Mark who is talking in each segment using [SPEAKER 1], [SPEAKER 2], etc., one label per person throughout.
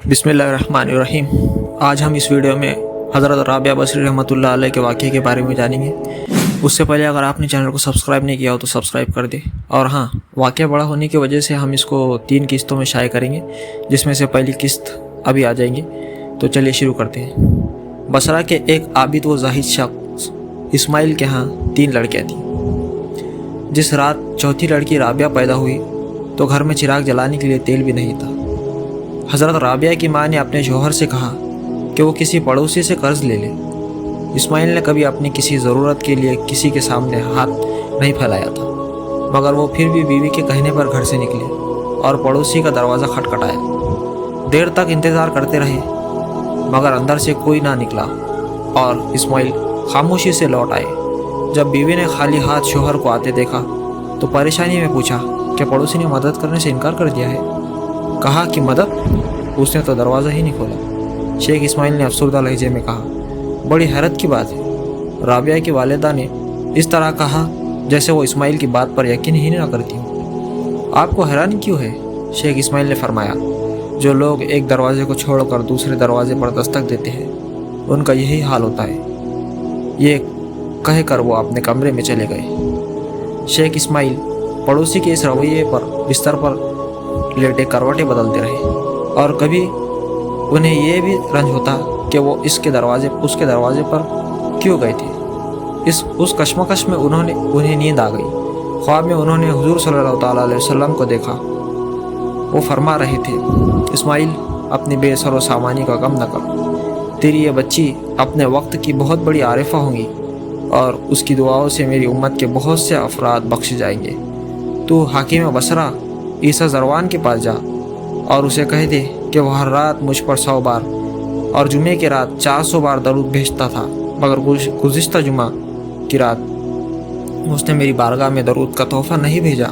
[SPEAKER 1] बिस्मिल्लाहिर्रहमानिर्रहीम। आज हम इस वीडियो में हज़रत राबिया बसरी रहमतुल्लाह अलैह के वाक़े के बारे में जानेंगे। उससे पहले अगर आपने चैनल को सब्सक्राइब नहीं किया हो तो सब्सक्राइब कर दे। और हाँ, वाक़या बड़ा होने की वजह से हम इसको 3 किस्तों में शाये करेंगे, जिसमें से पहली किस्त अभी आ जाएंगी। तो चलिए शुरू करते हैं। बसरा के एक आबिद व जाहिद शख्स इस्माइल के यहाँ 3 लड़कियाँ थीं। जिस रात चौथी लड़की राबिया पैदा हुई तो घर में चिराग जलाने के लिए तेल भी नहीं था। हज़रत राबिया की माँ ने अपने शौहर से कहा कि वो किसी पड़ोसी से कर्ज ले ले। इस्माइल ने कभी अपनी किसी ज़रूरत के लिए किसी के सामने हाथ नहीं फैलाया था, मगर वो फिर भी बीवी के कहने पर घर से निकले और पड़ोसी का दरवाज़ा खटखटाया। देर तक इंतज़ार करते रहे, मगर अंदर से कोई ना निकला और इस्माइल खामोशी से लौट आए। जब बीवी ने खाली हाथ शौहर को आते देखा तो परेशानी में पूछा कि पड़ोसी ने मदद करने से इनकार कर दिया है। कहा कि मदद? उसने तो दरवाज़ा ही नहीं खोला। शेख इस्माइल ने अफसरदा लहजे में कहा, बड़ी हैरत की बात है। राबिया की वालिदा ने इस तरह कहा जैसे वो इस्माइल की बात पर यकीन ही ना करती हो। आपको हैरानी क्यों है? शेख इस्माइल ने फरमाया, जो लोग एक दरवाजे को छोड़कर दूसरे दरवाजे पर दस्तक देते हैं उनका यही हाल होता है। ये कहकर वो अपने कमरे में चले गए। शेख इस्माइल पड़ोसी के इस रवैये पर बिस्तर पर लेटे करवटें बदलते रहे और कभी उन्हें ये भी रंज होता कि वो उसके दरवाजे पर क्यों गए थे। उस कश्मकश में उन्हें नींद आ गई। ख्वाब में उन्होंने हुजूर सल्लल्लाहु अलैहि वसल्लम को देखा। वो फरमा रहे थे, इस्माइल अपनी बेसरो सामानी का गम न कर। तेरी ये बच्ची अपने वक्त की बहुत बड़ी आरिफा होंगी और उसकी दुआओं से मेरी उम्मत के बहुत से अफराद बख्श जाएंगे। तू हाकिम बसरा ईसा ज़रवान के पास जा और उसे कह दे कि वह हर रात मुझ पर 100 बार और जुमे की रात 400 बार दरूद भेजता था, मगर गुज़िश्ता जुमा की रात उसने मेरी बारगाह में दरूद का तोहफ़ा नहीं भेजा।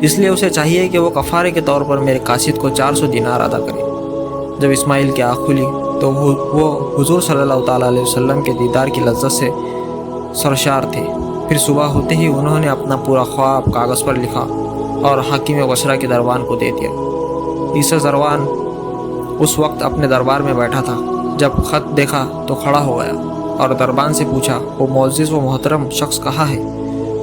[SPEAKER 1] इसलिए उसे चाहिए कि वो कफ़ारे के तौर पर मेरे कासिद को 400 दिनार अदा करे। जब इस्माइल की आँख खुली तो वो हुजूर सल्लल्लाहु अलैहि वसल्लम के दीदार की लज्जत से सरशार थे। फिर सुबह होते ही उन्होंने अपना पूरा ख्वाब कागज़ पर लिखा और हाकिम बसरा के दरबान को दे दिया। ईसा ज़रवान उस वक्त अपने दरबार में बैठा था। जब ख़त देखा तो खड़ा हो गया और दरबान से पूछा, वो मुअज़्ज़िज़ व मोहतरम शख्स कहाँ है?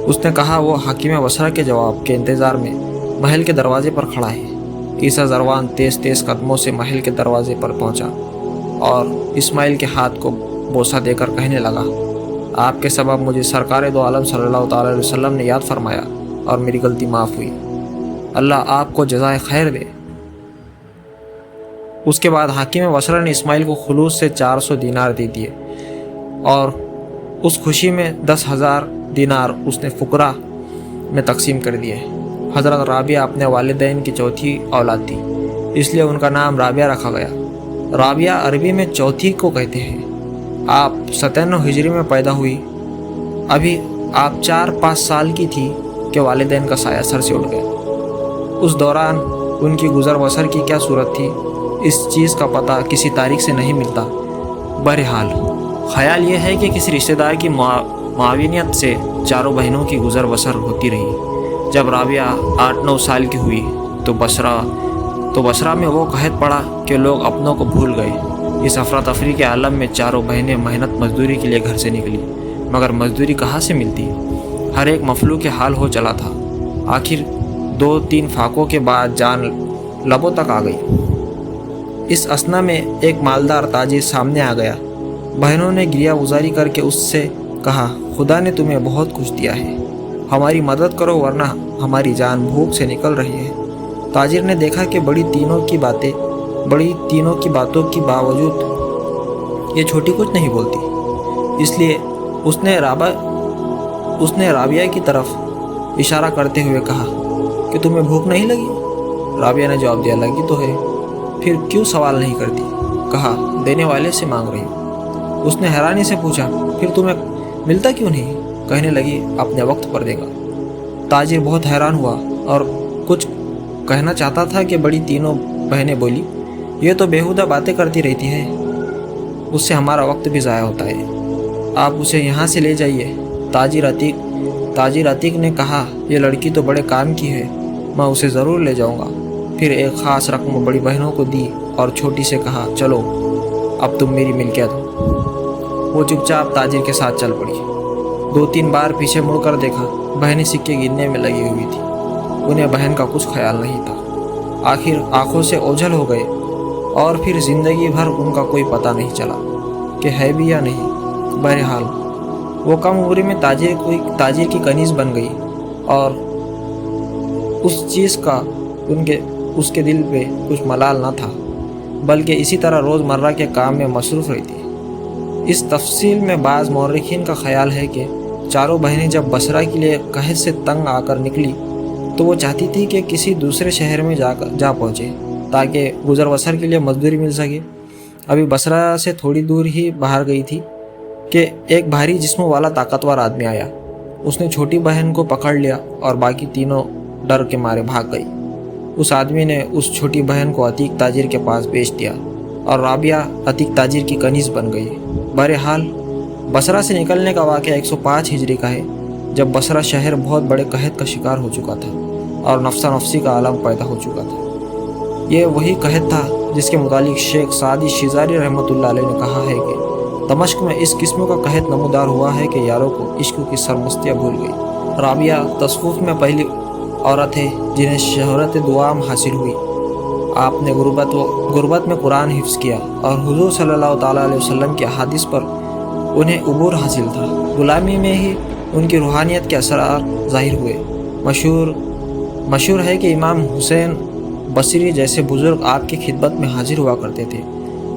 [SPEAKER 1] उसने कहा, वो हाकिम बसरा के जवाब के इंतज़ार में महल के दरवाजे पर खड़ा है। ईसा ज़रवान तेज़ तेज़ कदमों से महल के दरवाजे पर पहुँचा और इस्माइल के हाथ को बोसा देकर कहने लगा, आपके सबब मुझे सरकार दो आलम सल्लल्लाहु अलैहि वसल्लम ने याद फरमाया और मेरी गलती माफ़ हुई। अल्लाह आपको जज़ाए खैर दे। उसके बाद हाकिम बसरा ने इस्माइल को खुलूस से 400 दिनार दे दिए और उस खुशी में 10,000 दिनार उसने फुकरा में तकसीम कर दिए। हज़रत राबिया अपने वालिदैन की चौथी औलाद थी, इसलिए उनका नाम राबिया रखा गया। राबिया अरबी में चौथी को कहते हैं। आप 97 हिजरी में पैदा हुई। अभी आप 4-5 साल की थी कि वालिदैन का साया सर से उठ गया। उस दौरान उनकी गुज़र बसर की क्या सूरत थी, इस चीज़ का पता किसी तारीख से नहीं मिलता। बहरहाल ख्याल ये है कि किसी रिश्तेदार की माविनियत से चारों बहनों की गुज़र बसर होती रही। जब राबिया 8-9 साल की हुई तो बसरा में वो कहत पड़ा कि लोग अपनों को भूल गए। इस अफरा तफरी के आलम में चारों बहनें मेहनत मजदूरी के लिए घर से निकली, मगर मजदूरी कहाँ से मिलती? हर एक मफलू के हाल हो चला था। आखिर 2-3 फाकों के बाद जान लबों तक आ गई। इस असना में एक मालदार ताजिर सामने आ गया। बहनों ने गिरिया गुजारी करके उससे कहा, खुदा ने तुम्हें बहुत कुछ दिया है, हमारी मदद करो वरना हमारी जान भूख से निकल रही है। ताजिर ने देखा कि बड़ी तीनों की बातों के बावजूद ये छोटी कुछ नहीं बोलती, इसलिए उसने राबिया की तरफ इशारा करते हुए कहा कि तुम्हें भूख नहीं लगी? राबिया ने जवाब दिया, लगी तो है। फिर क्यों सवाल नहीं करती? कहा, देने वाले से मांग रही हूँ। उसने हैरानी से पूछा, फिर तुम्हें मिलता क्यों नहीं? कहने लगी, अपने वक्त पर देगा। ताजिर बहुत हैरान हुआ और कुछ कहना चाहता था कि बड़ी तीनों बहनें बोली, ये तो बेहुदा बातें करती रहती है, उससे हमारा वक्त भी ज़ाया होता है, आप उसे यहाँ से ले जाइए। ताजिर अतीक ने कहा, यह लड़की तो बड़े काम की है, मैं उसे ज़रूर ले जाऊँगा। फिर एक ख़ास रकम बड़ी बहनों को दी और छोटी से कहा, चलो अब तुम मेरी मिल्कियत हो। वो चुपचाप ताजिर के साथ चल पड़ी। 2-3 बार पीछे मुड़कर देखा, बहनें सिक्के गिनने में लगी हुई थी। उन्हें बहन का कुछ ख्याल नहीं था। आखिर आंखों से ओझल हो गए और फिर ज़िंदगी भर उनका कोई पता नहीं चला कि है भी या नहीं। बहरहाल वो कम उम्र में ताजिर की कनीज़ बन गई और उस चीज़ का उसके दिल पे कुछ मलाल न था, बल्कि इसी तरह रोज़मर्रा के काम में मसरूफ़ रहती। इस तफसील में बाज़ मौर्रिखीन का ख्याल है कि चारों बहनें जब बसरा के लिए कहत से तंग आकर निकली तो वो चाहती थी कि किसी दूसरे शहर में जा पहुँचे ताकि गुज़र बसर के लिए मजदूरी मिल सके। अभी बसरा से थोड़ी दूर ही बाहर गई थी कि एक भारी जिस्म वाला ताकतवर आदमी आया। उसने छोटी बहन को पकड़ लिया और बाकी तीनों डर के मारे भाग गई। उस आदमी ने उस छोटी बहन को अतीक ताजिर के पास बेच दिया और राबिया अतीक ताजिर की कनीज़ बन गई। बहरहाल बसरा से निकलने का वाक़या 105 हिजरी का है, जब बसरा शहर बहुत बड़े कहत का शिकार हो चुका था और नफ्सा नफ्सी का आलम पैदा हो चुका था। ये वही कहत था जिसके मुतालिक शेख सादी शिजारी रहमतुल्लाह अलैह ने कहा है कि दमश्क में इस किस्म का कहत नमूदार हुआ है कि यारों को इश्क की सरमस्तियाँ भूल गई। राबिया तसव्वुफ़ में पहली औरत है जिन्हें शहरत दुआम हासिल हुई। आपने गुर्बत में कुरान हिफ्ज़ किया और हुज़ूर सल्लल्लाहु ताला अलैहि वसल्लम के हदीस पर उन्हें उबूर हासिल था। गुलामी में ही उनकी रूहानियत के असरार ज़ाहिर हुए। मशहूर है कि इमाम हुसैन बसरी जैसे बुज़ुर्ग आपकी खिदमत में हाजिर हुआ करते थे।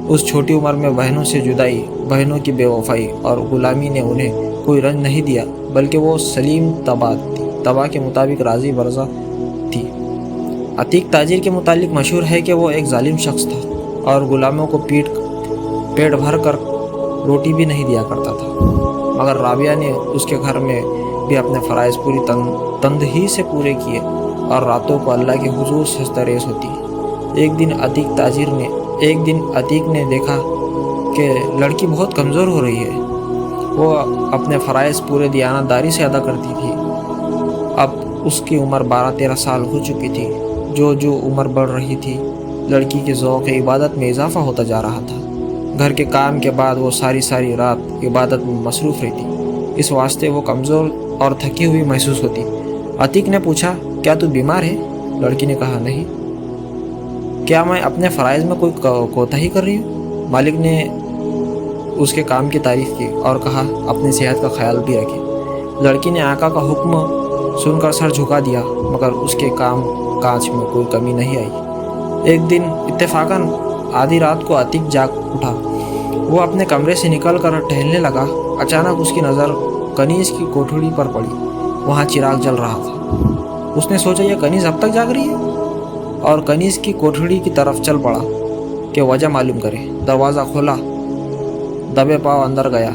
[SPEAKER 1] उस छोटी उम्र में बहनों से जुदाई, बहनों की बेवफाई और ग़ुलामी ने उन्हें कोई रंज नहीं दिया, बल्कि वो सलीम तबा के मुताबिक राज़ी बरज़ा थी। अतीक ताजिर के मुतालिक मशहूर है कि वो एक जालिम शख्स था और ग़ुलामों को पेट भर कर रोटी भी नहीं दिया करता था। मगर राबिया ने उसके घर में भी अपने फ़राइज़ पूरी तंदही से पूरे किए और रातों को अल्लाह के हुजूर सजदरेज़ होती। एक दिन अतीक ने देखा कि लड़की बहुत कमज़ोर हो रही है। वो अपने फ़राइज़ पूरे दियानतदारी से अदा करती थी। अब उसकी उम्र 12-13 साल हो चुकी थी। जो उम्र बढ़ रही थी, लड़की के ज़ौक़ इबादत में इजाफ़ा होता जा रहा था। घर के काम के बाद वो सारी रात इबादत में मसरूफ़ रहती। इस वास्ते वो कमज़ोर और थकी हुई महसूस होती। अतीक ने पूछा, क्या तू बीमार है? लड़की ने कहा, नहीं। क्या मैं अपने फ़राइज़ में कोई कोताही कर रही हूँ? मालिक ने उसके काम की तारीफ़ की और कहा, अपनी सेहत का ख्याल भी रखे। लड़की ने आका का हुक्म सुनकर सर झुका दिया, मगर उसके काम काज में कोई कमी नहीं आई। एक दिन इत्तेफाकन आधी रात को अतीक जाग उठा। वो अपने कमरे से निकल कर टहलने लगा। अचानक उसकी नज़र कनीज़ की कोठड़ी पर पड़ी। वहाँ चिराग जल रहा था। उसने सोचा, यह कनीज़ अब तक जाग रही है, और कनीज़ की कोठड़ी की तरफ चल पड़ा कि वजह मालूम करे। दरवाज़ा खोला, दबे पाँव अंदर गया।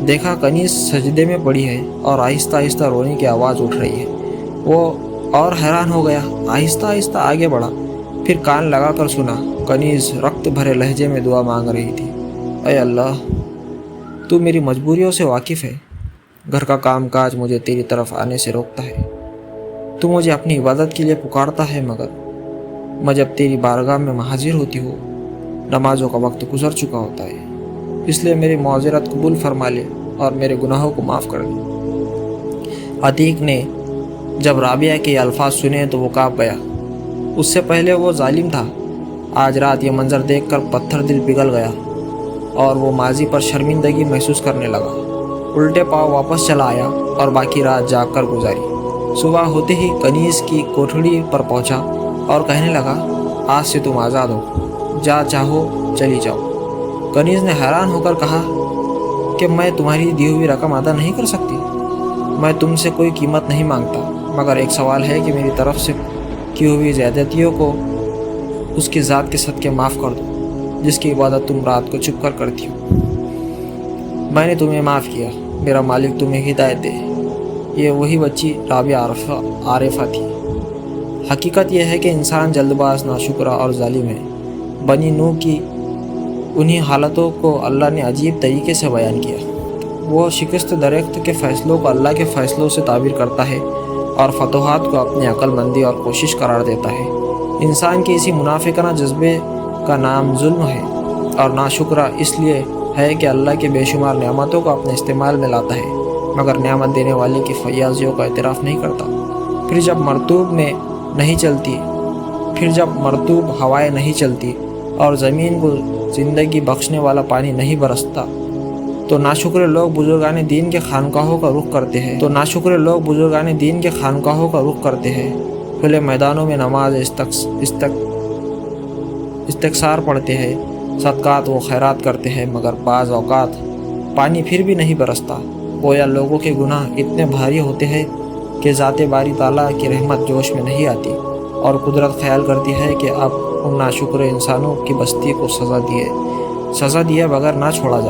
[SPEAKER 1] देखा कनीज़ सजदे में पड़ी है और आहिस्ता आहिस्ता रोने की आवाज़ उठ रही है। वो और हैरान हो गया। आहिस्ता आहिस्ता आगे बढ़ा, फिर कान लगा कर सुना। कनीज़ रक्त भरे लहजे में दुआ मांग रही थी, ऐ अल्लाह, तू मेरी मजबूरियों से वाकिफ़ है। घर का काम काज मुझे तेरी तरफ आने से रोकता है। तू मुझे अपनी इबादत के लिए पुकारता है, मगर मैं जब तेरी बारगाह में हाजिर होती हूँ, नमाज़ों का वक्त गुजर चुका होता है। इसलिए मेरी मौज़रत कबूल फरमा ले और मेरे गुनाहों को माफ़ कर दे। अतीक ने जब राबिया के अल्फाज सुने तो वो काँप गया। उससे पहले वो जालिम था। आज रात ये मंजर देखकर पत्थर दिल पिघल गया और वो माजी पर शर्मिंदगी महसूस करने लगा। उल्टे पाँव वापस चला आया और बाकी रात जाग कर गुजारी। सुबह होते ही कनीज़ की कोठड़ी पर पहुंचा और कहने लगा, आज से तुम आज़ाद हो, जा चाहो चली जाओ। कनीज़ ने हैरान होकर कहा कि मैं तुम्हारी दी हुई रकम अदा नहीं कर सकती। मैं तुमसे कोई कीमत नहीं मांगता, मगर एक सवाल है कि मेरी तरफ से की हुई ज़्यादतियों को उसकी ज़ात के सदक़े माफ़ कर दो, जिसकी इबादत तुम रात को छुप कर करती हो। मैंने तुम्हें माफ़ किया, मेरा मालिक तुम्हें हिदायत दे। ये वही बच्ची राबिया आरिफा थी। हकीकत यह है कि इंसान जल्दबाज, नाशुक्रा और जालिम है। बनी नूह की उन्हीं हालतों को अल्लाह ने अजीब तरीके से बयान किया। वो शिकस्त दरख्त के फ़ैसलों को अल्लाह के फ़ैसलों से ताबीर करता है और फतोहात को अपनी अक्लमंदी और कोशिश करार देता है। इंसान के इसी मुनाफिकाना जज्बे का नाम जुल्म है और नाशुक्रा इसलिए है कि अल्लाह के बेशुमार नेमतों को अपने इस्तेमाल में लाता है मगर नेमत देने वाले की फयाजियों का एतराफ़ नहीं करता। फिर जब मरतूब हवाएं नहीं चलती और ज़मीन को ज़िंदगी बख्शने वाला पानी नहीं बरसता तो नाशुक्र लोग बुजुर्गान दीन के खानकाहों का रुख करते हैं खुले मैदानों में नमाज इस्तक्सार पढ़ते हैं, सदकात व खैरात करते हैं मगर बाज़ औक़ात पानी फिर भी नहीं बरसता। गोया लोगों के गुनाह इतने भारी होते हैं कि ज़ाते बारी ताला की रहमत जोश में नहीं आती और कुदरत ख्याल करती है कि अब उन नाशुक्र इंसानों की बस्ती को सज़ा दिए बगैर ना छोड़ा जाए।